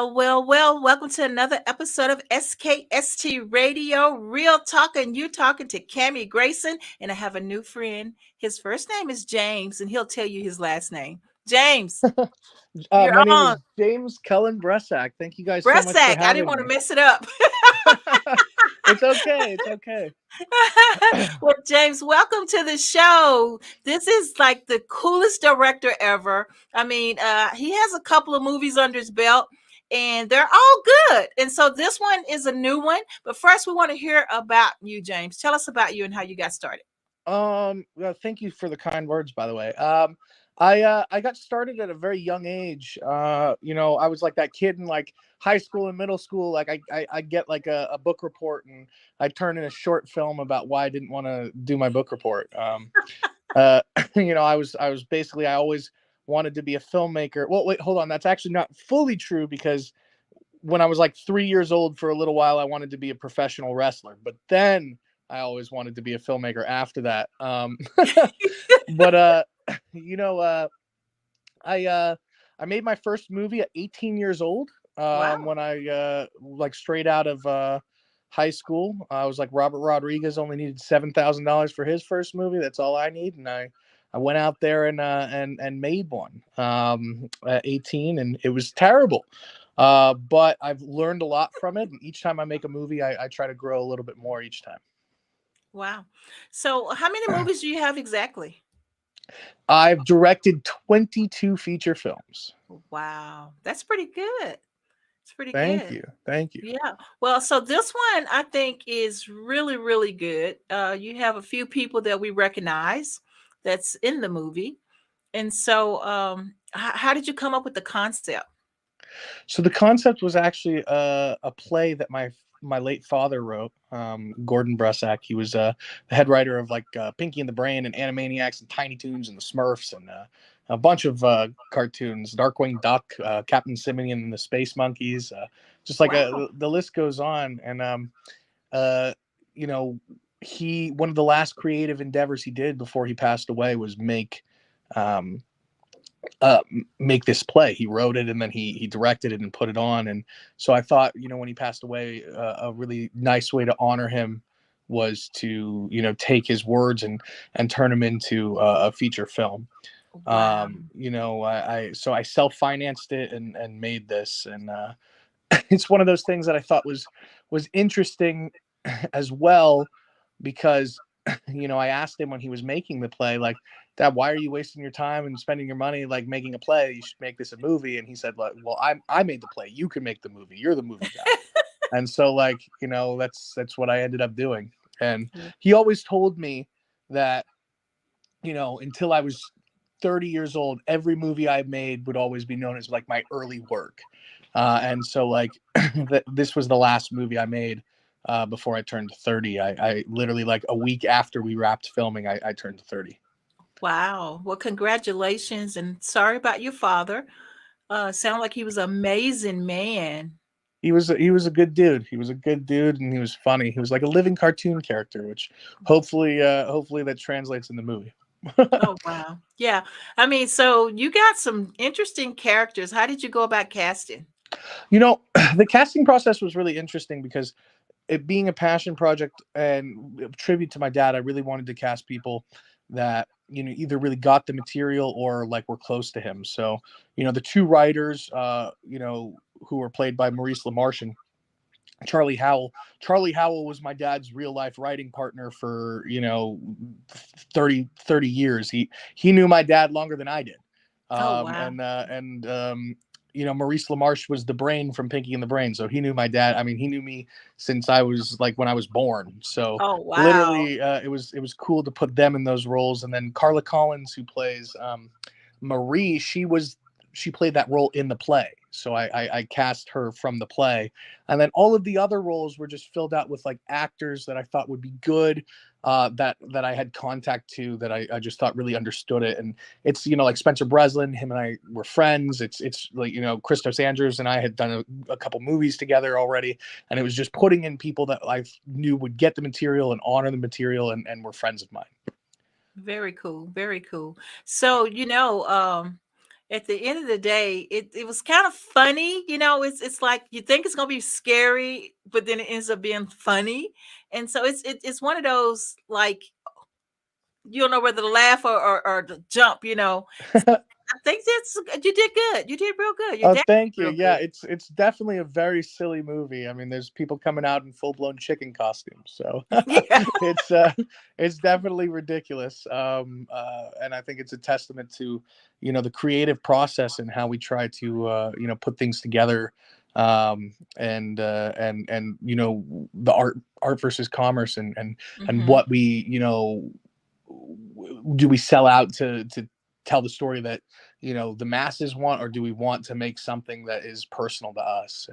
Well. Welcome to another episode of SKST Radio, Real Talk, and you talking to Cammie Grayson. And I have a new friend. His first name is James, and he'll tell you his last name. James, you're My name on. is James Cullen Bressack. Thank you guys so much for Bressack. I didn't having want to me. mess it up. It's okay. It's okay. Well, James, welcome to the show. This is like the coolest director ever. I mean, he has a couple of movies under his belt, and they're all good. And so this one is a new one. But first, we want to hear about you, James. Tell us about you and how you got started. Well, thank you for the kind words, by the way. I got started at a very young age. I was like that kid in like high school and middle school. Like I get like a book report and I turn in a short film about why I didn't want to do my book report. I was basically, I always wanted to be a filmmaker. Well, wait, hold on. That's actually not fully true because when I was like 3 years old, for a little while, I wanted to be a professional wrestler, but then I always wanted to be a filmmaker after that. But you know, I I made my first movie at 18 years old. Wow. When I like straight out of high school, I was like Robert Rodriguez only needed $7,000 for his first movie. That's all I need, and I went out there and made one at 18, and it was terrible. But I've learned a lot from it, and each time I make a movie, I try to grow a little bit more each time. Wow. So, how many movies do you have exactly? I've directed 22 feature films. Wow. That's pretty good. It's pretty Thank good. you. Thank you. Yeah. Well, so this one I think is really, really good. You have a few people that we recognize that's in the movie. And so, how did you come up with the concept? So the concept was actually a play that my late father wrote. Gordon Bressack. He was the head writer of like Pinky and the Brain and Animaniacs and Tiny Toons and the Smurfs and a bunch of cartoons. Darkwing Duck, Captain Simeon and the Space Monkeys. Just like Wow. the list goes on. And uh, you know, he one of the last creative endeavors he did before he passed away was um, make this play. He wrote it and then he directed it and put it on. And so I thought, when he passed away, a really nice way to honor him was to take his words and turn them into a feature film. Wow. I self-financed it and made this, and it's one of those things that I thought was interesting as well, because I asked him when he was making the play, like, Dad, why are you wasting your time and spending your money like making a play? You should make this a movie. And he said, like, well, I made the play. You can make the movie. You're the movie guy. And so, like, that's what I ended up doing. And he always told me that, until I was 30 years old, every movie I made would always be known as like my early work. And so, like, this was the last movie I made before I turned 30. I literally, like, a week after we wrapped filming, I turned 30. Wow. Well, congratulations and sorry about your father. Sound like he was an amazing man. He was a good dude. He was a good dude, and he was funny. He was like a living cartoon character, which hopefully that translates in the movie. Oh, wow. Yeah. I mean, so you got some interesting characters. How did you go about casting? you know, the casting process was really interesting because it being a passion project and a tribute to my dad, I really wanted to cast people that either really got the material or like were close to him. So the two writers, who were played by Maurice LaMarche and Charlie Howell. Charlie Howell was my dad's real life writing partner for 30 years. He knew my dad longer than I did. Oh, wow. Maurice LaMarche was the brain from Pinky and the Brain, so he knew my dad. I mean, he knew me since I was like when I was born. So Oh, wow. literally, it was cool to put them in those roles. And then Carla Collins, who plays Marie, she played that role in the play. So I cast her from the play. And then all of the other roles were just filled out with like actors that I thought would be good, that I had contact to, that I just thought really understood it. And it's, like Spencer Breslin, him and I were friends. It's like, Kristos Andrews and I had done a couple movies together already. And it was just putting in people that I knew would get the material and honor the material and were friends of mine. Very cool. Very cool. So, at the end of the day, it was kind of funny. It's like you think it's gonna be scary, but then it ends up being funny. And so it's one of those, like, you don't know whether to laugh or to jump. So I think you did good. You did real good. Your Oh, dad thank did you. real Yeah, good. it's definitely a very silly movie. I mean, there's people coming out in full-blown chicken costumes, so Yeah. it's it's definitely ridiculous. And I think it's a testament to, the creative process and how we try to put things together, and the art versus commerce, and Hmm. what we, do we sell out to tell the story that the masses want, or do we want to make something that is personal to us?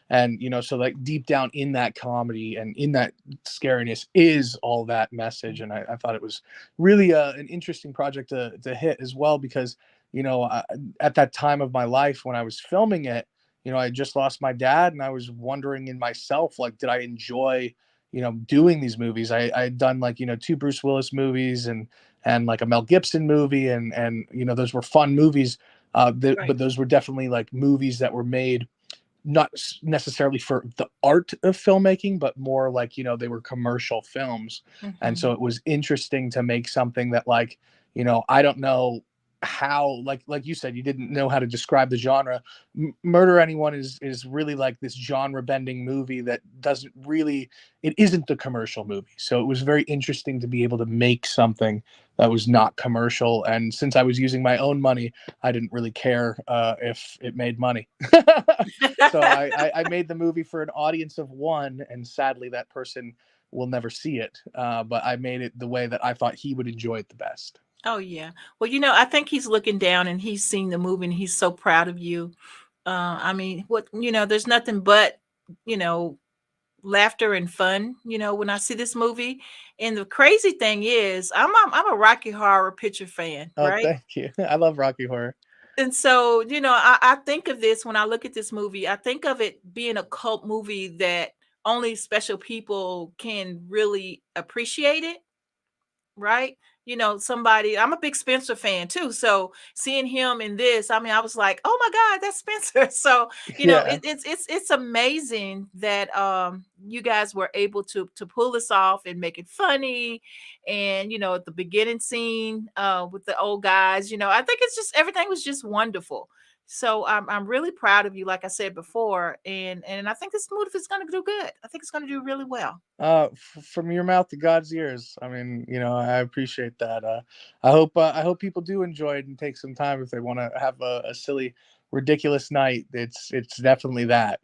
And so, like, deep down in that comedy and in that scariness is all that message. And I thought it was really an interesting project to hit as well, because at that time of my life when I was filming it, I just lost my dad, and I was wondering in myself, like, did I enjoy doing these movies? I had done, like, two Bruce Willis movies, and like a Mel Gibson movie, and those were fun movies. Right. But those were definitely like movies that were made not necessarily for the art of filmmaking, but more like, they were commercial films. And Hmm. so it was interesting to make something that, like, I don't know how, like you said, you didn't know how to describe the genre. Murder Anyone is really like this genre bending movie that doesn't really, it isn't the commercial movie. So it was very interesting to be able to make something that was not commercial. And since I was using my own money, I didn't really care if it made money. So I made the movie for an audience of one, and sadly, that person will never see it. But I made it the way that I thought he would enjoy it the best. Oh yeah. Well, I think he's looking down and he's seen the movie and he's so proud of you. I mean, there's nothing but, you know, laughter and fun, when I see this movie. And the crazy thing is, I'm a Rocky Horror Picture fan, Oh, right? thank you. I love Rocky Horror. And so, I think of this when I look at this movie. I think of it being a cult movie that only special people can really appreciate it, right? Somebody, I'm a big Spencer fan too. So seeing him in this, I mean, I was like, oh my God, that's Spencer. So, Yeah. it's amazing that you guys were able to pull this off and make it funny. And at the beginning scene with the old guys, I think it's just everything was just wonderful. So I'm really proud of you, like I said before, and I think this movie is going to do good. I think it's going to do really well. From your mouth to God's ears. I mean, I appreciate that. I hope people do enjoy it and take some time if they want to have a silly, ridiculous night. It's definitely that.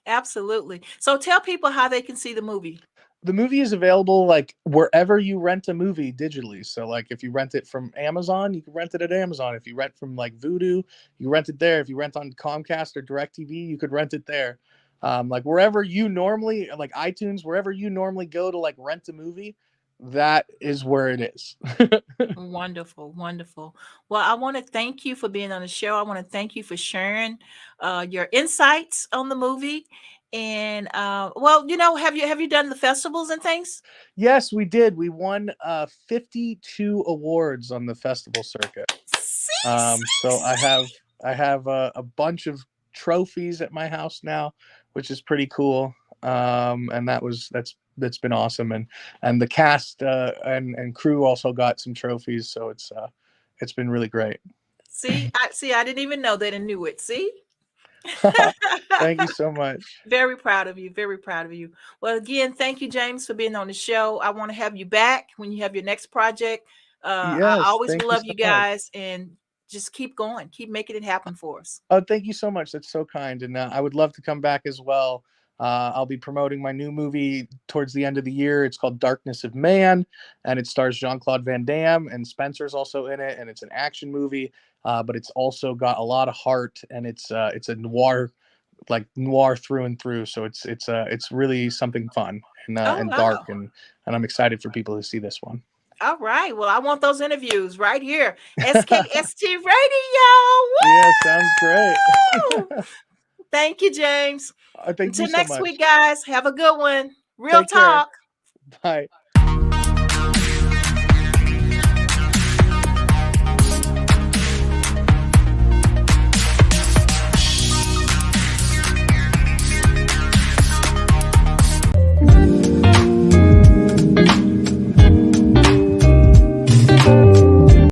Absolutely. So tell people how they can see the movie. The movie is available like wherever you rent a movie digitally. So, like, if you rent it from Amazon, you can rent it at Amazon. If you rent from like Vudu, you rent it there. If you rent on Comcast or DirecTV, you could rent it there. Like, wherever you normally, like iTunes, wherever you normally go to like rent a movie, that is where it is. Wonderful, wonderful. Well, I want to thank you for being on the show. I want to thank you for sharing your insights on the movie. And well, have you done the festivals and things? Yes, we did. We won 52 awards on the festival circuit. See, So see, I have a bunch of trophies at my house now, which is pretty cool. And that's been awesome. And the cast and crew also got some trophies, so it's been really great. I didn't even know that and knew it. See? Thank you so much. Very proud of you. Very proud of you. Well, again, thank you, James, for being on the show. I want to have you back when you have your next project. I Yes, always thank will you love so you much. guys, and just keep going, keep making it happen for us. Oh, thank you so much. That's so kind. And I would love to come back as well. I'll be promoting my new movie towards the end of the year. It's called Darkness of Man, and it stars Jean-Claude Van Damme, and Spencer's also in it. And it's an action movie, but it's also got a lot of heart, and it's a noir, like noir through and through. So it's really something fun Oh and dark, wow! and I'm excited for people to see this one. All right. Well, I want those interviews right here. SKST Radio. Yeah, sounds great. Woo! Thank you, James. Thank you Until so next week, much. guys. Have a good one. Real Take care. talk. Bye.